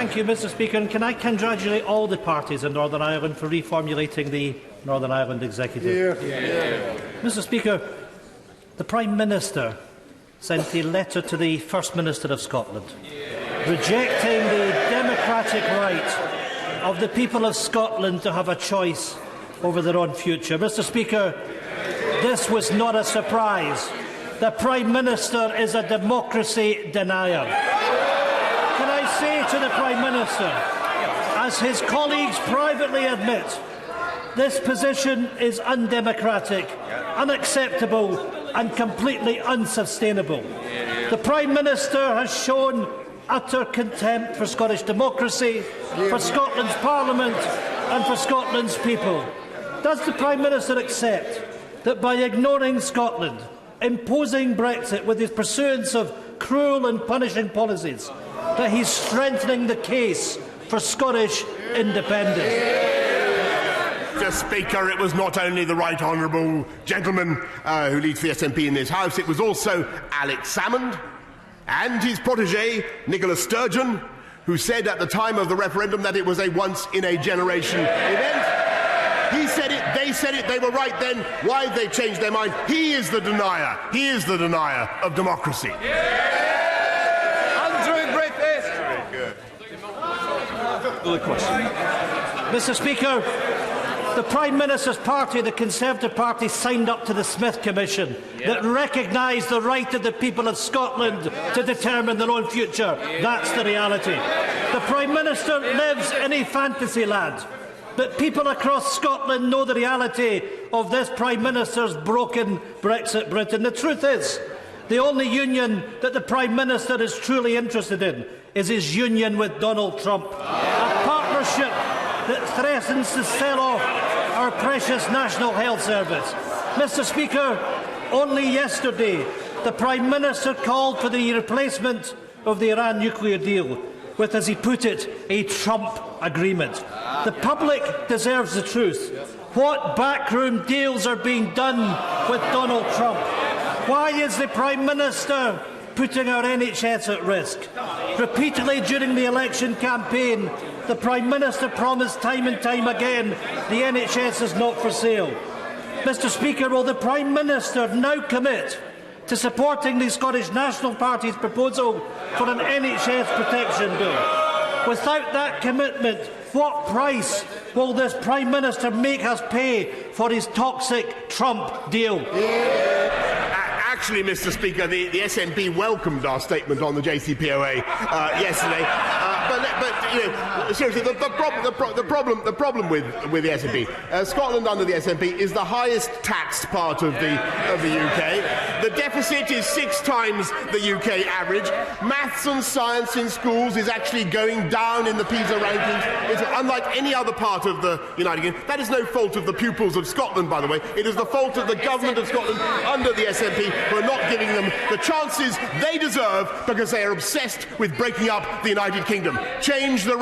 Thank you, Mr Speaker. And can I congratulate all the parties in Northern Ireland for reformulating the Northern Ireland Executive? Mr Speaker, the Prime Minister sent a letter to the First Minister of Scotland rejecting the democratic right of the people of Scotland to have a choice over their own future. Mr Speaker, this was not a surprise. The Prime Minister is a democracy denier. Can I say to the Prime Minister, as his colleagues privately admit, this position is undemocratic, unacceptable and completely unsustainable. The Prime Minister has shown utter contempt for Scottish democracy, for Scotland's Parliament and for Scotland's people. Does the Prime Minister accept that by ignoring Scotland, imposing Brexit with his pursuance of cruel and punishing policies, that he is strengthening the case for Scottish independence? Mr Speaker, it was not only the right honourable gentleman who leads the SNP in this House, it was also Alex Salmond and his protégé, Nicola Sturgeon, who said at the time of the referendum that it was a once-in-a-generation event. He said it, they said it, they were right then. Why have they changed their mind? He is the denier. He is the denier of democracy. Mr Speaker, the Prime Minister's party, the Conservative Party, signed up to the Smith Commission that recognised the right of the people of Scotland to determine their own future. That's the reality. The Prime Minister lives in a fantasy land, but people across Scotland know the reality of this Prime Minister's broken Brexit Britain. The truth is, the only union that the Prime Minister is truly interested in is his union with Donald Trump, a partnership that threatens to sell off our precious National Health Service. Mr Speaker, only yesterday the Prime Minister called for the replacement of the Iran nuclear deal with, as he put it, a Trump agreement. The public deserves the truth. What backroom deals are being done with Donald Trump? Why is the Prime Minister putting our NHS at risk? Repeatedly during the election campaign, the Prime Minister promised time and time again the NHS is not for sale. Mr Speaker, will the Prime Minister now commit to supporting the Scottish National Party's proposal for an NHS protection bill? Without that commitment, what price will this Prime Minister make us pay for his toxic Trump deal? Actually, Mr Speaker, the SNP welcomed our statement on the JCPOA yesterday. But you know, seriously, the problem with the SNP, Scotland under the SNP is the highest taxed part of the UK. The deficit is 6 times the UK average. Maths and science in schools is actually going down in the PISA rankings. It's unlike any other part of the United Kingdom. That is no fault of the pupils of Scotland, by the way. It is the fault of the government of Scotland under the SNP who are not giving them the chances they deserve because they are obsessed with breaking up the United Kingdom. Change the